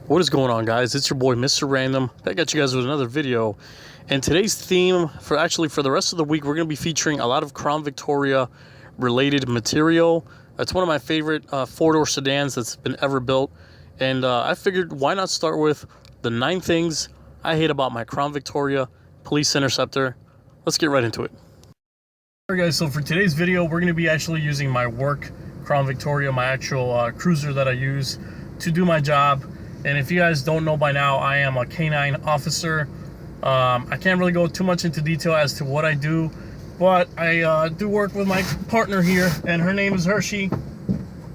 What is going on, guys? It's your boy Mr. Random. I got you guys with another video, and today's theme for the rest of the week, we're going to be featuring a lot of Crown Victoria related material. It's one of my favorite four-door sedans that's been ever built, and I figured why not start with the 9 things I hate about my Crown Victoria Police Interceptor. Let's get right into it. Alright guys, so for today's video, we're going to be actually using my work Crown Victoria, my actual cruiser that I use to do my job. And if you guys don't know by now, I am a K9 officer. I can't really go too much into detail as to what I do, but I do work with my partner here, and her name is Hershey.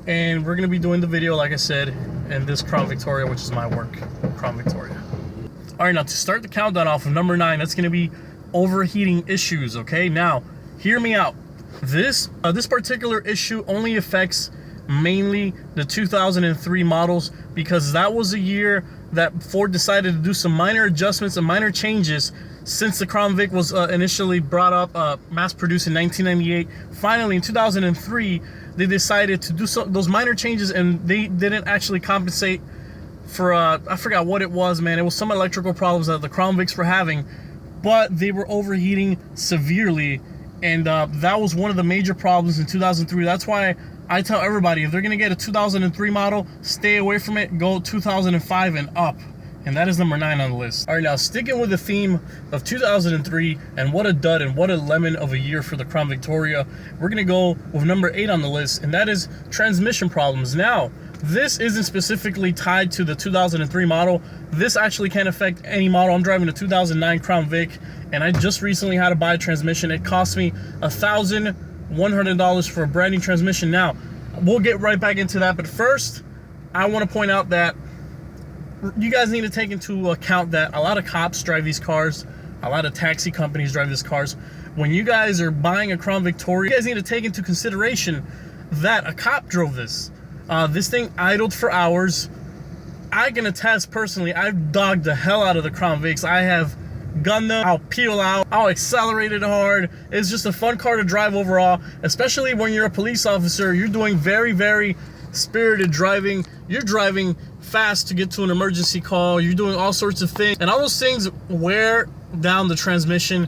And we're going to be doing the video, like I said, in this Crown Victoria, which is my work Crown Victoria. All right, now to start the countdown off of number 9, that's going to be overheating issues, okay? Now, hear me out. This particular issue only affects mainly the 2003 models, because that was a year that Ford decided to do some minor adjustments and minor changes since the Crown Vic was initially brought up, mass-produced in 1998. Finally, in 2003, they decided to do those minor changes, and they didn't actually compensate for, I forgot what it was, man. It was some electrical problems that the Crown Vics were having, but they were overheating severely, and that was one of the major problems in 2003. That's why I tell everybody, if they're going to get a 2003 model, stay away from it. Go 2005 and up. And that is number 9 on the list. All right, now sticking with the theme of 2003 and what a dud and what a lemon of a year for the Crown Victoria, we're going to go with number 8 on the list, and that is transmission problems. Now, this isn't specifically tied to the 2003 model. This actually can affect any model. I'm driving a 2009 Crown Vic, and I just recently had to buy a transmission. It cost me $1,100 for a brand new transmission. Now, we'll get right back into that, but first, I want to point out that you guys need to take into account that a lot of cops drive these cars, a lot of taxi companies drive these cars. When you guys are buying a Crown Victoria, you guys need to take into consideration that a cop drove this. This thing idled for hours. I can attest personally, I've dogged the hell out of the Crown Vics. I have gunned them, I'll peel out, I'll accelerate it hard. It's just a fun car to drive overall, especially when you're a police officer. You're doing very, very spirited driving. You're driving fast to get to an emergency call. You're doing all sorts of things, and all those things wear down the transmission,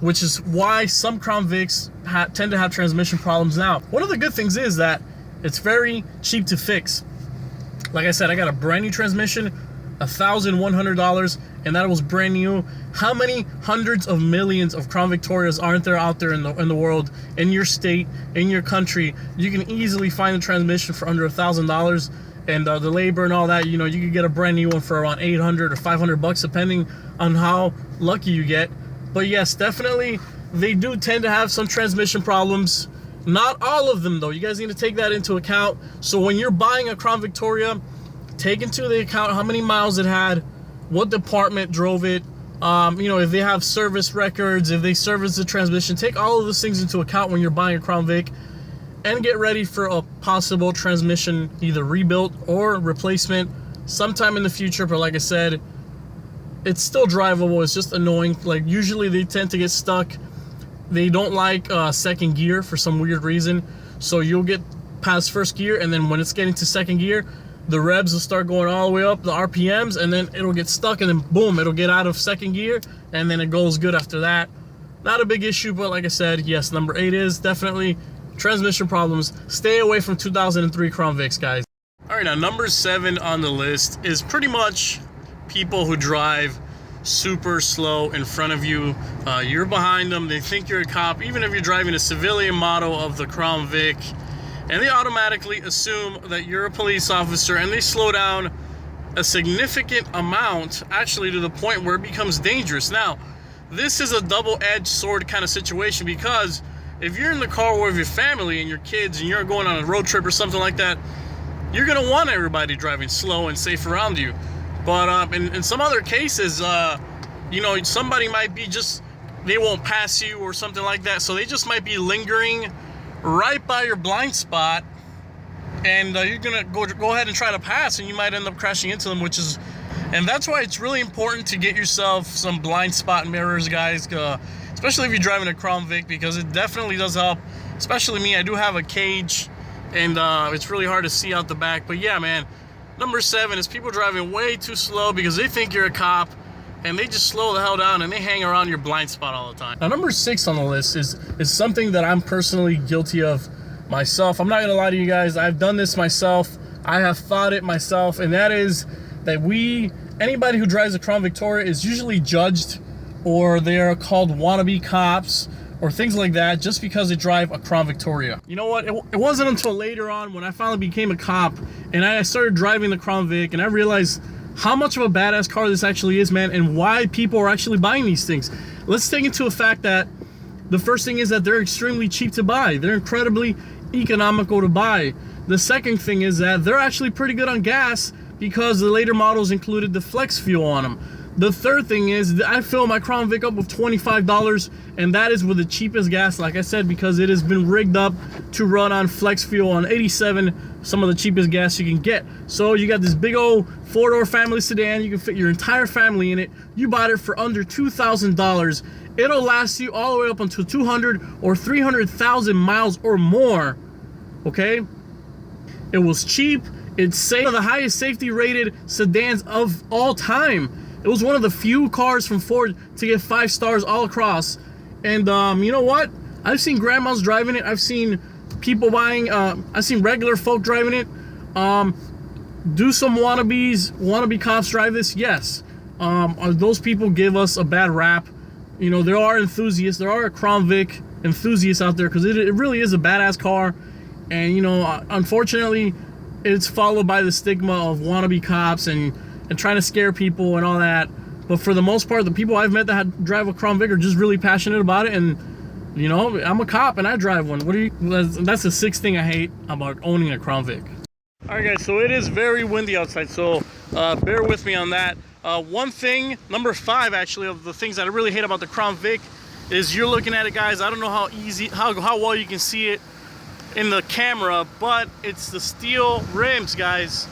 which is why some Crown Vics tend to have transmission problems. Now, one of the good things is that it's very cheap to fix. Like I said, I got a brand new transmission, $1,100, and that was brand new. How many hundreds of millions of Crown Victorias aren't there out there in the world, in your state, in your country? You can easily find a transmission for under $1,000, and the labor and all that, you know, you could get a brand new one for around $800 or $500 depending on how lucky you get. But yes, definitely they do tend to have some transmission problems. Not all of them though. You guys need to take that into account. So when you're buying a Crown Victoria, take into the account how many miles it had, what department drove it, you know, if they have service records, if they service the transmission. Take all of those things into account when you're buying a Crown Vic, and get ready for a possible transmission, either rebuilt or replacement sometime in the future. But like I said, it's still drivable. It's just annoying. Like, usually they tend to get stuck. They don't like second gear for some weird reason. So you'll get past first gear, and then when it's getting to second gear, the revs will start going all the way up, the RPMs, and then it'll get stuck, and then boom, it'll get out of second gear, and then it goes good after that. Not a big issue, but like I said, yes, number 8 is definitely transmission problems. Stay away from 2003 Crown Vics, guys. All right, now number 7 on the list is pretty much people who drive super slow in front of you. You're behind them. They think you're a cop, even if you're driving a civilian model of the Crown Vic, and they automatically assume that you're a police officer, and they slow down a significant amount, actually to the point where it becomes dangerous. Now, this is a double-edged sword kind of situation, because if you're in the car with your family and your kids and you're going on a road trip or something like that, you're going to want everybody driving slow and safe around you. But in some other cases, you know, somebody might be they won't pass you or something like that. So they just might be lingering right by your blind spot, and you're going to go ahead and try to pass, and you might end up crashing into them, and that's why it's really important to get yourself some blind spot mirrors, guys. Especially if you're driving a Crown Vic, because it definitely does help. Especially me, I do have a cage, and it's really hard to see out the back. But yeah, man, Number 7 is people driving way too slow because they think you're a cop, and they just slow the hell down and they hang around your blind spot all the time. Now, number 6 on the list is something that I'm personally guilty of myself. I'm not gonna lie to you guys. I've done this myself. I have thought it myself, and that is that anybody who drives a Crown Victoria is usually judged, or they're called wannabe cops or things like that just because they drive a Crown Victoria. You know what? It wasn't until later on when I finally became a cop and I started driving the Crown Vic and I realized how much of a badass car this actually is, man, and why people are actually buying these things. Let's take into a fact that the first thing is that they're extremely cheap to buy. They're incredibly economical to buy. The second thing is that they're actually pretty good on gas because the later models included the flex fuel on them. The third thing is that I fill my Crown Vic up with $25, and that is with the cheapest gas, like I said, because it has been rigged up to run on flex fuel on 87, some of the cheapest gas you can get. So you got this big old 4-door family sedan, you can fit your entire family in it. You bought it for under $2,000. It'll last you all the way up until 200 or 300,000 miles or more, okay? It was cheap. It's one of the highest safety rated sedans of all time. It was one of the few cars from Ford to get 5 stars all across. And you know what? I've seen grandmas driving it. I've seen people buying, I've seen regular folk driving it. Do some wannabe cops drive this? Yes. Those people give us a bad rap. You know, there are enthusiasts. There are Crown Vic enthusiasts out there because it really is a badass car. And, you know, unfortunately, it's followed by the stigma of wannabe cops and trying to scare people and all that. But for the most part, the people I've met that drive a Crown Vic are just really passionate about it. And, you know, I'm a cop and I drive one. That's the 6th thing I hate about owning a Crown Vic. All right, guys, so it is very windy outside, so bear with me on that. One thing, number 5 actually, of the things that I really hate about the Crown Vic is you're looking at it, guys. I don't know how well you can see it in the camera, but it's the steel rims, guys.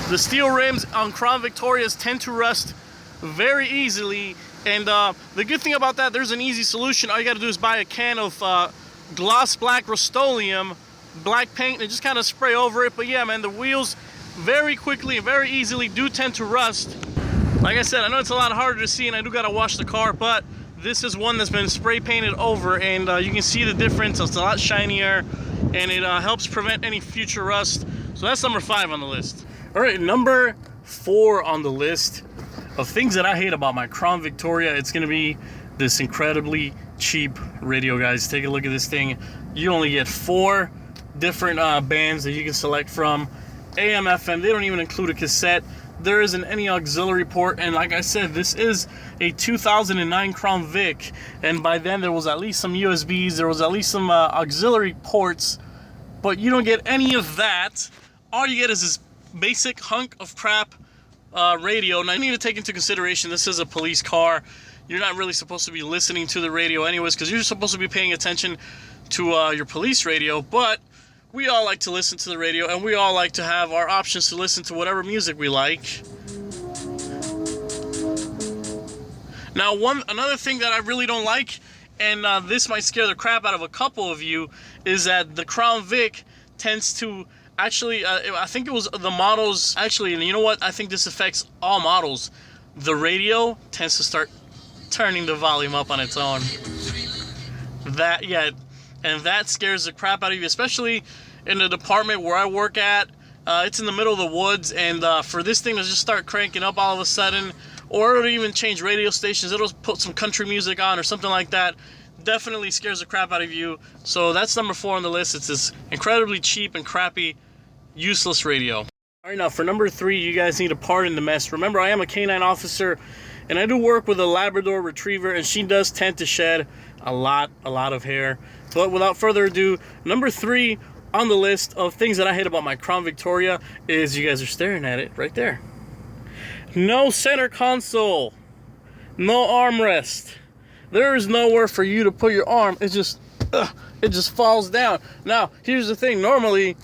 The steel rims on Crown Victorias tend to rust very easily, and the good thing about that, there's an easy solution. All you gotta do is buy a can of gloss black Rust-Oleum black paint and just kind of spray over it. But yeah, man, the wheels very quickly and very easily do tend to rust. Like I said, I know it's a lot harder to see and I do gotta wash the car, but this is one that's been spray painted over, and you can see the difference. It's a lot shinier and it helps prevent any future rust. So that's number 5 on the list. All right, number 4 on the list of things that I hate about my Crown Victoria, it's gonna be this incredibly cheap radio, guys. Take a look at this thing. You only get 4 different bands that you can select from. AM, FM, they don't even include a cassette. There isn't any auxiliary port, and like I said, this is a 2009 Crown Vic, and by then there was at least some USBs, there was at least some auxiliary ports, but you don't get any of that. All you get is this basic hunk of crap radio. Now you need to take into consideration this is a police car. You're not really supposed to be listening to the radio anyways, because you're supposed to be paying attention to your police radio, but we all like to listen to the radio, and we all like to have our options to listen to whatever music we like. Now, another thing that I really don't like, and this might scare the crap out of a couple of you, is that the Crown Vic tends to actually, I think it was the models, actually, and you know what? I think this affects all models. The radio tends to start turning the volume up on its own. And that scares the crap out of you, especially in the department where I work at. It's in the middle of the woods, and for this thing to just start cranking up all of a sudden, or it'll even change radio stations, it'll put some country music on or something like that, definitely scares the crap out of you. So that's number 4 on the list. It's this incredibly cheap and crappy, useless radio. All right, now for number 3, you guys need to pardon the mess. Remember, I am a canine officer, and I do work with a Labrador Retriever, and she does tend to shed a lot of hair. But without further ado, number 3 on the list of things that I hate about my Crown Victoria is, you guys are staring at it right there. No center console. No armrest. There is nowhere for you to put your arm. It just falls down. Now, here's the thing. Normally,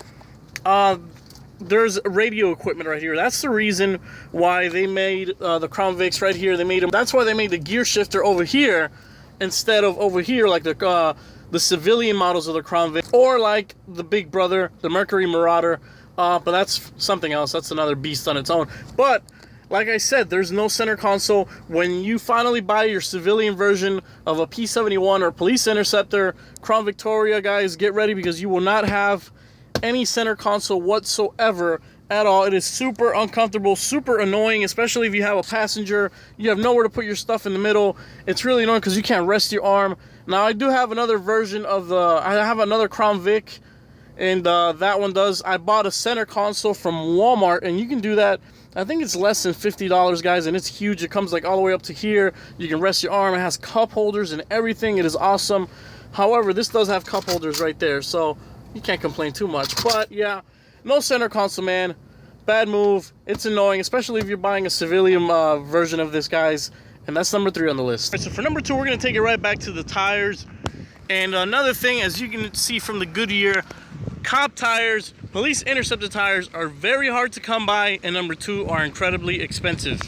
there's radio equipment right here. That's the reason why they made the Crown Vics right here. That's why they made the gear shifter over here instead of over here, like the civilian models of the Crown Vic, or like the big brother, the Mercury Marauder, but that's something else. That's another beast on its own. But like I said, there's no center console. When you finally buy your civilian version of a P71 or Police Interceptor, Crown Victoria, guys, get ready, because you will not have any center console whatsoever at all. It is super uncomfortable, super annoying, especially if you have a passenger. You have nowhere to put your stuff in the middle. It's really annoying because you can't rest your arm. Now, I do have another version of I have another Crown Vic, and that one does. I bought a center console from Walmart, and you can do that. I think it's less than $50, guys, and it's huge. It comes like all the way up to here. You can rest your arm. It has cup holders and everything. It is awesome. However, this does have cup holders right there, so you can't complain too much. But yeah, no center console, man. Bad move. It's annoying, especially if you're buying a civilian version of this, guys. And that's number 3 on the list. All right, so for number 2, we're going to take it right back to the tires. And another thing, as you can see from the Goodyear, cop tires, Police Interceptor tires are very hard to come by, and number 2, are incredibly expensive.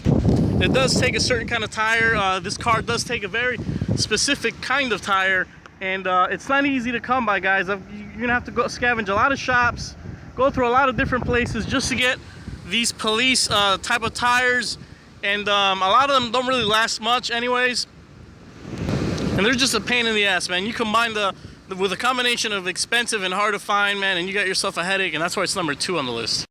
It does take a certain kind of tire. This car does take a very specific kind of tire, and it's not easy to come by, guys. You're going to have to go scavenge a lot of shops, go through a lot of different places just to get these police type of tires, and a lot of them don't really last much anyways, and they're just a pain in the ass, man. You combine with a combination of expensive and hard to find, man, and you got yourself a headache, and that's why it's number 2 on the list.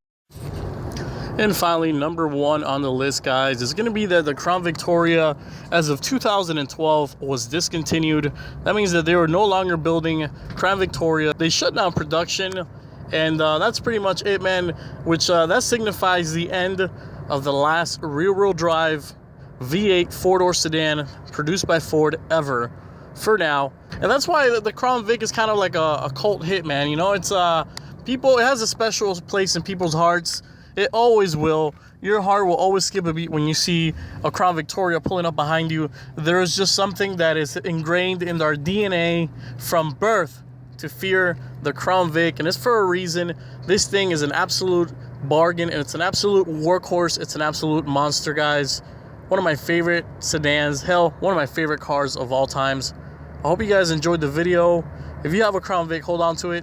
And finally, number 1 on the list, guys, is going to be that the Crown Victoria, as of 2012, was discontinued. That means that they were no longer building Crown Victoria. They shut down production, and that's pretty much it, man, which that signifies the end of the last rear-wheel drive V8 4-door sedan produced by Ford ever, for now. And that's why the Crown Vic is kind of like a cult hit, man. You know, it's it has a special place in people's hearts. It always will. Your heart will always skip a beat when you see a Crown Victoria pulling up behind you. There is just something that is ingrained in our DNA from birth to fear the Crown Vic, and it's for a reason. This thing is an absolute bargain, and it's an absolute workhorse. It's an absolute monster, guys. One of my favorite sedans, hell, one of my favorite cars of all times. I hope you guys enjoyed the video. If you have a Crown Vic, hold on to it.